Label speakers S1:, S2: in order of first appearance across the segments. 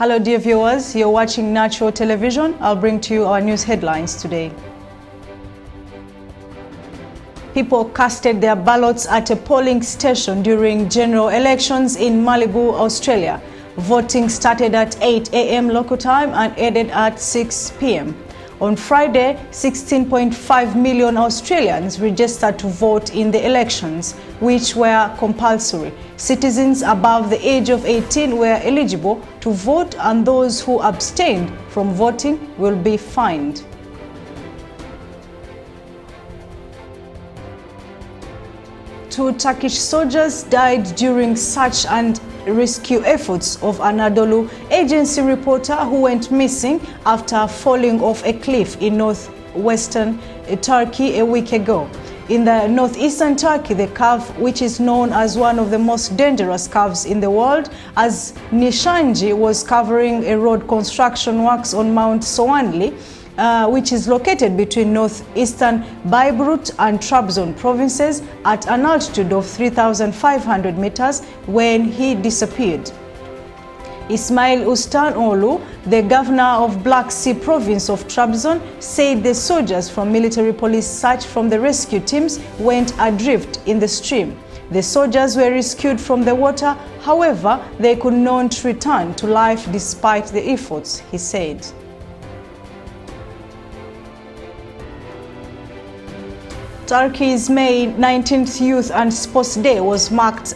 S1: Hello dear viewers, you're watching Natural Television. I'll bring to you our news headlines today. People casted their ballots at a polling station during general elections in Malibu, Australia. Voting started at 8 a.m. local time and ended at 6 p.m. On Friday, 16.5 million Australians registered to vote in the elections, which were compulsory. Citizens above the age of 18 were eligible to vote, and those who abstained from voting will be fined. Two Turkish soldiers died during search and rescue efforts of Anadolu agency reporter who went missing after falling off a cliff in northwestern Turkey a week ago. In the northeastern Turkey, the cave, which is known as one of the most dangerous caves in the world, as Nishanji was covering a road construction works on Mount Sowanli, which is located between northeastern Bayburt and Trabzon provinces at an altitude of 3,500 meters when he disappeared. Ismail Ustanoğlu, the governor of Black Sea province of Trabzon, said the soldiers from military police search from the rescue teams went adrift in the stream. The soldiers were rescued from the water, however, they could not return to life despite the efforts, he said. Turkey's May 19th Youth and Sports Day was marked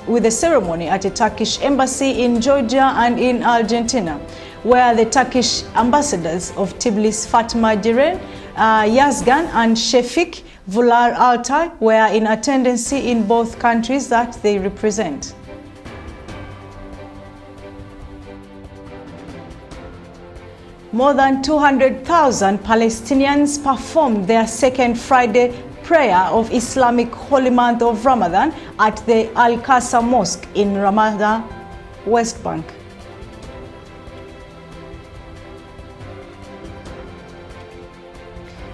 S1: with a ceremony at a Turkish embassy in Georgia and in Argentina, where the Turkish ambassadors of Tbilisi Fatma Giren Yazgan and Shefik Vular Altay were in attendance in both countries that they represent. More than 200,000 Palestinians performed their second Friday prayer of Islamic holy month of Ramadan at the Al-Aqsa Mosque in Ramallah, West Bank.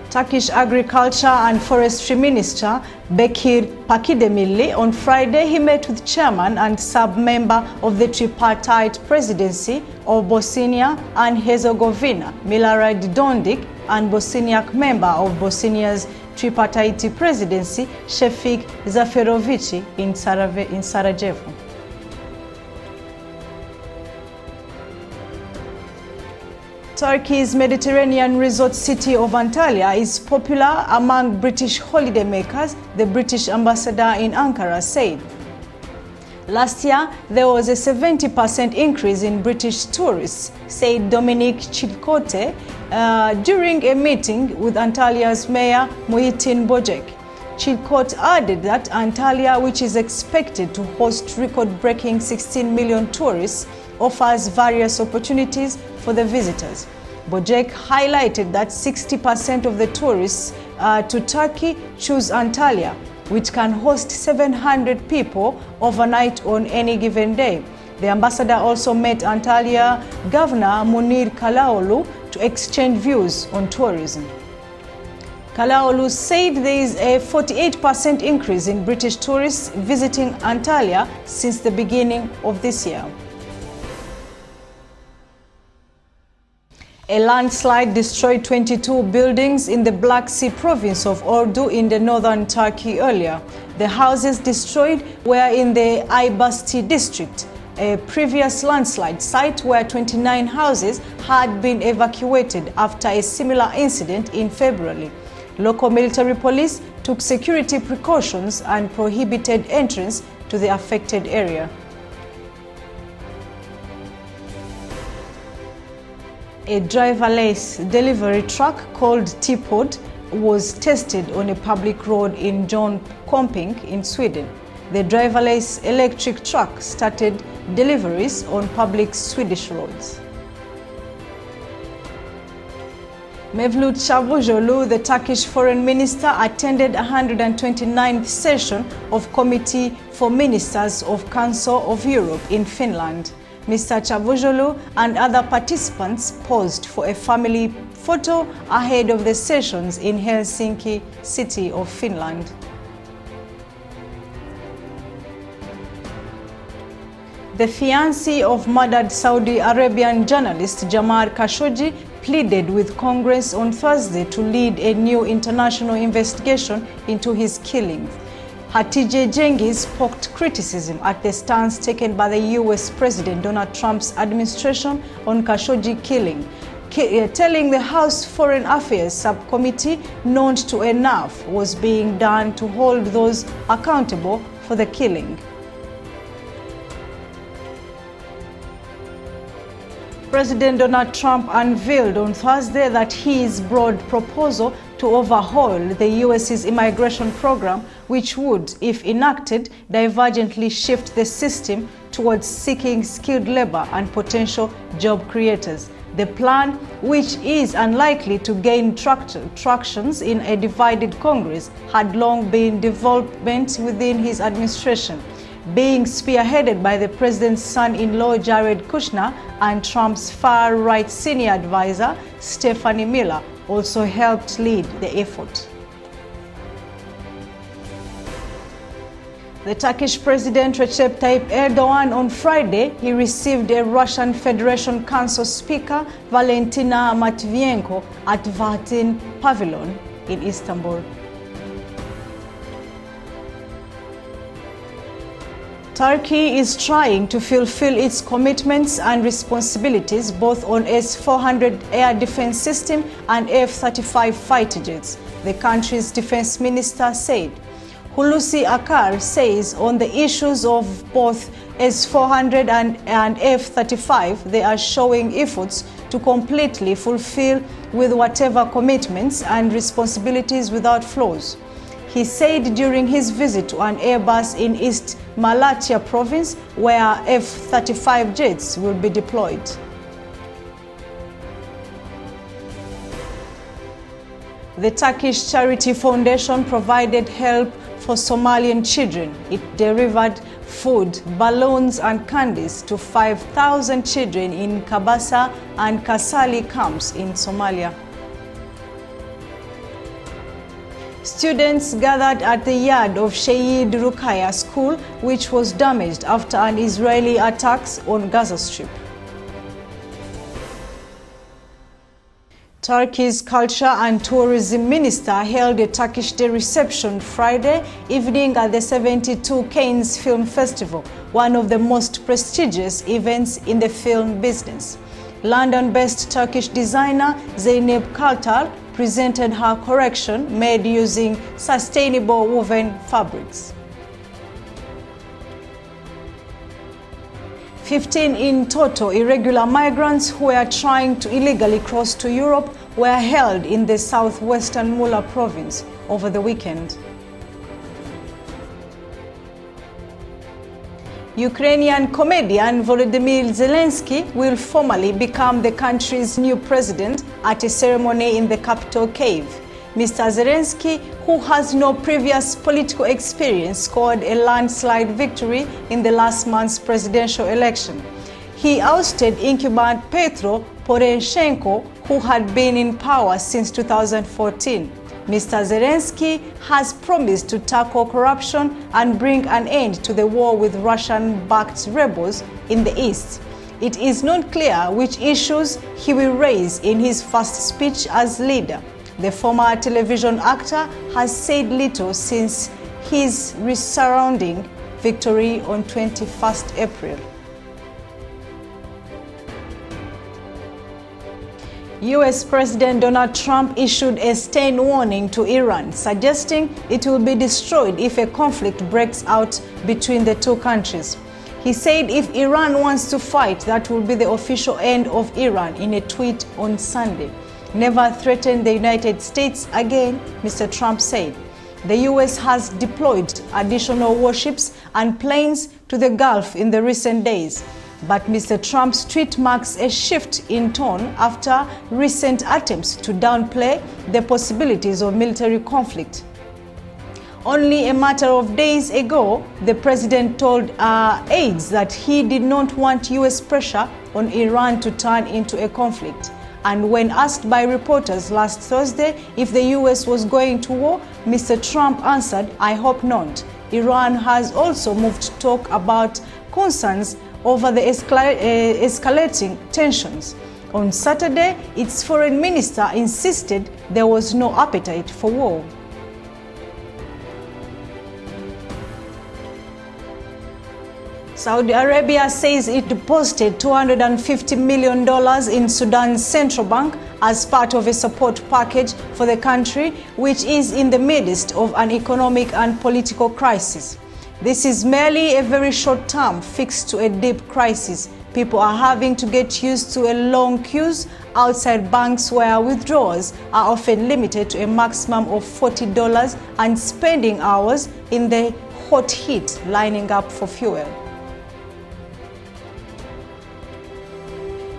S1: Turkish Agriculture and Forestry Minister Bekir Pakidemili on Friday, he met with chairman and sub-member of the tripartite presidency of Bosnia and Herzegovina, Milorad Dodik, and Bosniak member of Bosnia's tripartite presidency, Shefik Zaferovic, in Sarajevo. Turkey's Mediterranean resort city of Antalya is popular among British holidaymakers, the British ambassador in Ankara said. Last year, there was a 70% increase in British tourists, said Dominic Chilcote during a meeting with Antalya's mayor Muhittin Bojek. Chilcote added that Antalya, which is expected to host record-breaking 16 million tourists, offers various opportunities for the visitors. Bojek highlighted that 60% of the tourists to Turkey choose Antalya, which can host 700 people overnight on any given day. The ambassador also met Antalya Governor Munir Kalaoğlu to exchange views on tourism. Kalaoğlu said there is a 48% increase in British tourists visiting Antalya since the beginning of this year. A landslide destroyed 22 buildings in the Black Sea province of Ordu in the northern Turkey earlier. The houses destroyed were in the Aybastı district, a previous landslide site where 29 houses had been evacuated after a similar incident in February. Local military police took security precautions and prohibited entrance to the affected area. A driverless delivery truck called T-Pod was tested on a public road in Jönköping in Sweden. The driverless electric truck started deliveries on public Swedish roads. Mevlut Çavuşoğlu, the Turkish foreign minister, attended 129th session of Committee for Ministers of Council of Europe in Finland. Mr. Çavuşoğlu and other participants posed for a family photo ahead of the sessions in Helsinki, city of Finland. The fiancé of murdered Saudi Arabian journalist Jamal Khashoggi pleaded with Congress on Thursday to lead a new international investigation into his killing. Hatice Cengiz poked criticism at the stance taken by the US President Donald Trump's administration on Khashoggi killing, telling the House Foreign Affairs Subcommittee not to enough was being done to hold those accountable for the killing. President Donald Trump unveiled on Thursday that his broad proposal to overhaul the US's immigration program, which would, if enacted, divergently shift the system towards seeking skilled labor and potential job creators. The plan, which is unlikely to gain traction in a divided Congress, had long been development within his administration, being spearheaded by the president's son-in-law Jared Kushner, and Trump's far-right senior advisor Stephanie Miller also helped lead the effort. The Turkish President Recep Tayyip Erdogan on Friday, he received a Russian Federation Council Speaker Valentina Matvienko at Vatin Pavilion in Istanbul. Turkey is trying to fulfill its commitments and responsibilities both on S-400 air defense system and F-35 fighter jets, the country's defense minister said. Hulusi Akar says on the issues of both S-400 and F-35, they are showing efforts to completely fulfill with whatever commitments and responsibilities without flaws. He said during his visit to an airbus in East Malatya province, where F-35 jets will be deployed. The Turkish Charity Foundation provided help for Somalian children. It delivered food, balloons and candies to 5,000 children in Kabasa and Kasali camps in Somalia. Students gathered at the yard of Sheikh Ruqayya School, which was damaged after an Israeli attack on Gaza Strip. Turkey's Culture and Tourism Minister held a Turkish Day reception Friday evening at the 72 Cannes Film Festival, one of the most prestigious events in the film business. London-based Turkish designer Zeynep Kartal presented her collection made using sustainable woven fabrics. 15 in total irregular migrants who were trying to illegally cross to Europe were held in the southwestern Mulla province over the weekend. Ukrainian comedian Volodymyr Zelensky will formally become the country's new president at a ceremony in the capital Kyiv. Mr. Zelensky, who has no previous political experience, scored a landslide victory in the last month's presidential election. He ousted incumbent Petro Poroshenko, who had been in power since 2014. Mr. Zelensky has promised to tackle corruption and bring an end to the war with Russian-backed rebels in the east. It is not clear which issues he will raise in his first speech as leader. The former television actor has said little since his resounding victory on 21st April. US President Donald Trump issued a stern warning to Iran, suggesting it will be destroyed if a conflict breaks out between the two countries. He said if Iran wants to fight, that will be the official end of Iran in a tweet on Sunday. Never threaten the United States again, Mr. Trump said. The US has deployed additional warships and planes to the Gulf in the recent days. But Mr. Trump's tweet marks a shift in tone after recent attempts to downplay the possibilities of military conflict. Only a matter of days ago, the president told aides that he did not want US pressure on Iran to turn into a conflict. And when asked by reporters last Thursday if the US was going to war, Mr. Trump answered, "I hope not." Iran has also moved to talk about concerns over the escalating tensions. On Saturday, its foreign minister insisted there was no appetite for war. Saudi Arabia says it deposited $250 million in Sudan's central bank as part of a support package for the country, which is in the midst of an economic and political crisis. This is merely a very short-term fix to a deep crisis. People are having to get used to a long queues outside banks where withdrawals are often limited to a maximum of $40 and spending hours in the hot heat lining up for fuel.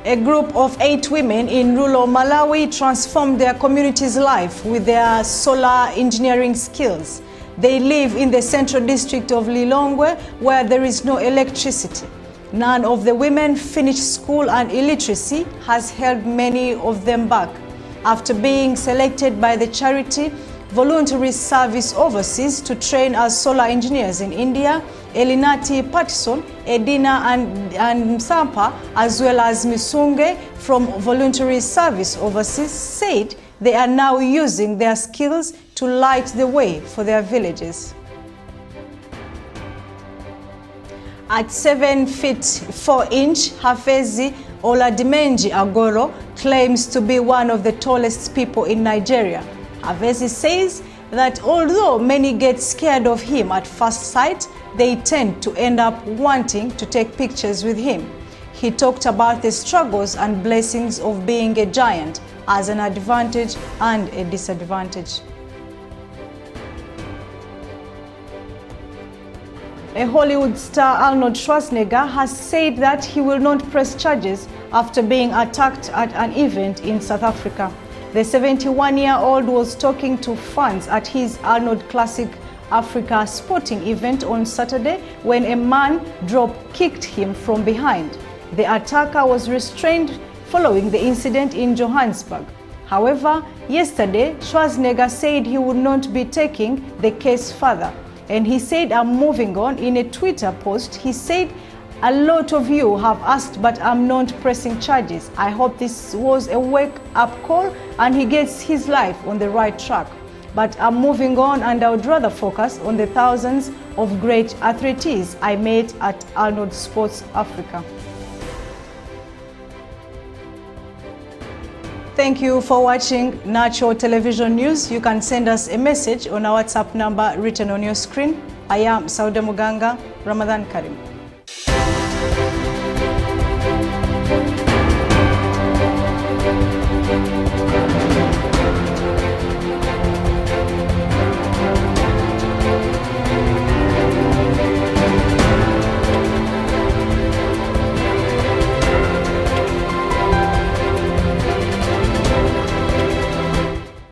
S1: A group of 8 women in rural Malawi transformed their community's life with their solar engineering skills. They live in the central district of Lilongwe, where there is no electricity. None of the women finished school, and illiteracy has held many of them back. After being selected by the charity Voluntary Service Overseas to train as solar engineers in India, Elinati Patison, Edina and Msampa, as well as Misunge from Voluntary Service Overseas, said they are now using their skills to light the way for their villages. At 7 feet 4 inch, Hafezi Oladimenji Agoro claims to be one of the tallest people in Nigeria. Hafezi says that although many get scared of him at first sight, they tend to end up wanting to take pictures with him. He talked about the struggles and blessings of being a giant as an advantage and a disadvantage. A Hollywood star, Arnold Schwarzenegger, has said that he will not press charges after being attacked at an event in South Africa. The 71-year-old was talking to fans at his Arnold Classic Africa sporting event on Saturday when a man drop-kicked him from behind. The attacker was restrained following the incident in Johannesburg. However, yesterday, Schwarzenegger said he would not be taking the case further. And he said, "I'm moving on." In a Twitter post, he said, "A lot of you have asked, but I'm not pressing charges. I hope this was a wake-up call and he gets his life on the right track. But I'm moving on, and I would rather focus on the thousands of great athletes I met at Arnold Sports Africa." Thank you for watching Natural Television News. You can send us a message on our WhatsApp number written on your screen. I am Sauda Muganga. Ramadan Karim.